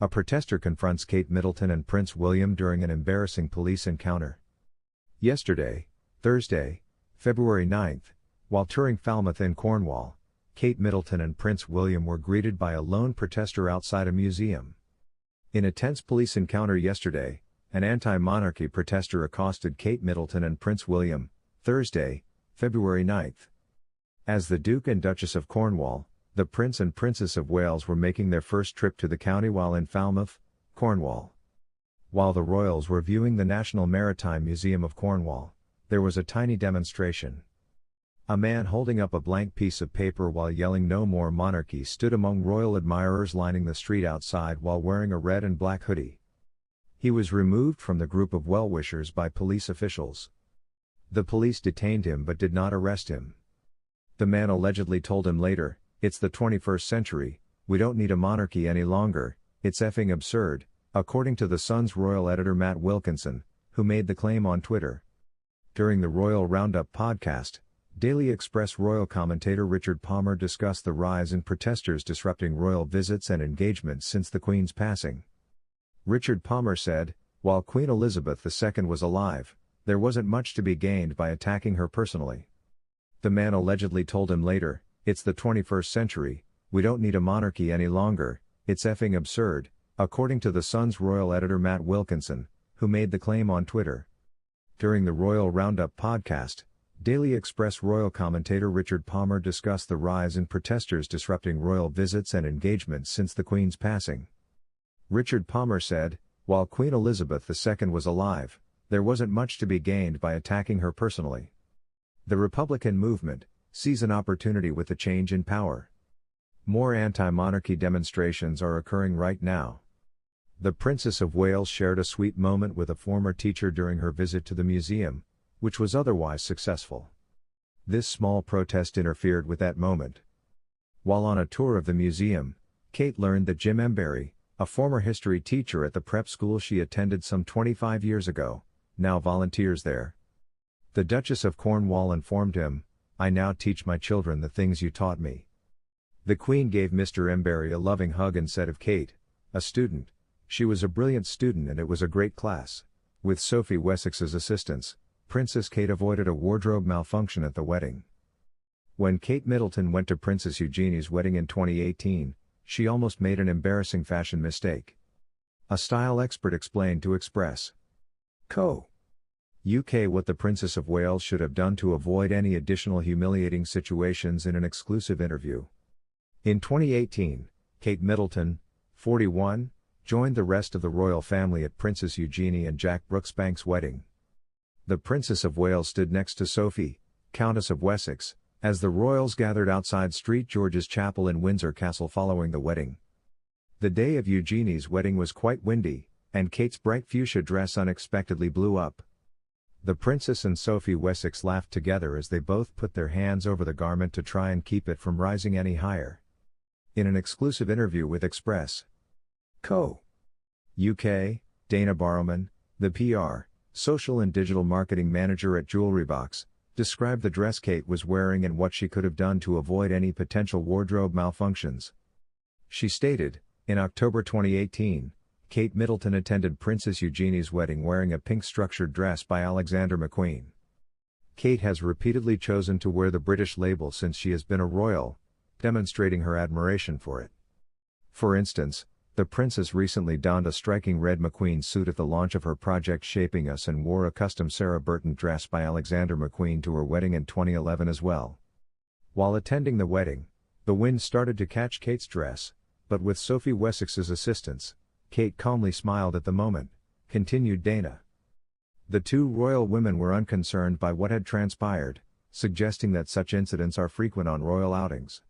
A protester confronts Kate Middleton and Prince William during an embarrassing police encounter. Yesterday, Thursday, February 9, while touring Falmouth in Cornwall, Kate Middleton and Prince William were greeted by a lone protester outside a museum. In a tense police encounter yesterday, an anti-monarchy protester accosted Kate Middleton and Prince William, Thursday, February 9. As the Duke and Duchess of Cornwall, the Prince and Princess of Wales were making their first trip to the county while in Falmouth, Cornwall. While the royals were viewing the National Maritime Museum of Cornwall, there was a tiny demonstration. A man holding up a blank piece of paper while yelling "No More Monarchy" stood among royal admirers lining the street outside while wearing a red and black hoodie. He was removed from the group of well-wishers by police officials. The police detained him but did not arrest him. The man allegedly told him later, "It's the 21st century, we don't need a monarchy any longer, it's effing absurd," according to The Sun's royal editor Matt Wilkinson, who made the claim on Twitter. During the Royal Roundup podcast, Daily Express royal commentator Richard Palmer discussed the rise in protesters disrupting royal visits and engagements since the Queen's passing. Richard Palmer said, "While Queen Elizabeth II was alive, there wasn't much to be gained by attacking her personally." The man allegedly told him later, "It's the 21st century, we don't need a monarchy any longer, it's effing absurd," according to The Sun's royal editor Matt Wilkinson, who made the claim on Twitter. During the Royal Roundup podcast, Daily Express royal commentator Richard Palmer discussed the rise in protesters disrupting royal visits and engagements since the Queen's passing. Richard Palmer said, "While Queen Elizabeth II was alive, there wasn't much to be gained by attacking her personally. The Republican movement sees an opportunity with the change in power. More anti-monarchy demonstrations are occurring right now." The Princess of Wales shared a sweet moment with a former teacher during her visit to the museum, which was otherwise successful. This small protest interfered with that moment. While on a tour of the museum, Kate learned that Jim Embury, a former history teacher at the prep school she attended some 25 years ago, now volunteers there. The Duchess of Cornwall informed him, "I now teach my children the things you taught me." The Queen gave Mr. Embury a loving hug and said of Kate, a student, "She was a brilliant student and it was a great class." With Sophie Wessex's assistance, Princess Kate avoided a wardrobe malfunction at the wedding. When Kate Middleton went to Princess Eugenie's wedding in 2018, she almost made an embarrassing fashion mistake. A style expert explained to Express. Co. UK what the Princess of Wales should have done to avoid any additional humiliating situations in an exclusive interview. In 2018, Kate Middleton, 41, joined the rest of the royal family at Princess Eugenie and Jack Brooksbank's wedding. The Princess of Wales stood next to Sophie, Countess of Wessex, as the royals gathered outside St. George's Chapel in Windsor Castle following the wedding. The day of Eugenie's wedding was quite windy, and Kate's bright fuchsia dress unexpectedly blew up. The Princess and Sophie Wessex laughed together as they both put their hands over the garment to try and keep it from rising any higher. In an exclusive interview with Express. Co. UK, Dana Barrowman, the PR, social and digital marketing manager at Jewelry Box, described the dress Kate was wearing and what she could have done to avoid any potential wardrobe malfunctions. She stated, in October 2018, Kate Middleton attended Princess Eugenie's wedding wearing a pink structured dress by Alexander McQueen. Kate has repeatedly chosen to wear the British label since she has been a royal, demonstrating her admiration for it. For instance, the princess recently donned a striking red McQueen suit at the launch of her project Shaping Us and wore a custom Sarah Burton dress by Alexander McQueen to her wedding in 2011 as well. While attending the wedding, the wind started to catch Kate's dress, but with Sophie Wessex's assistance, Kate calmly smiled at the moment, continued Dana. The two royal women were unconcerned by what had transpired, suggesting that such incidents are frequent on royal outings.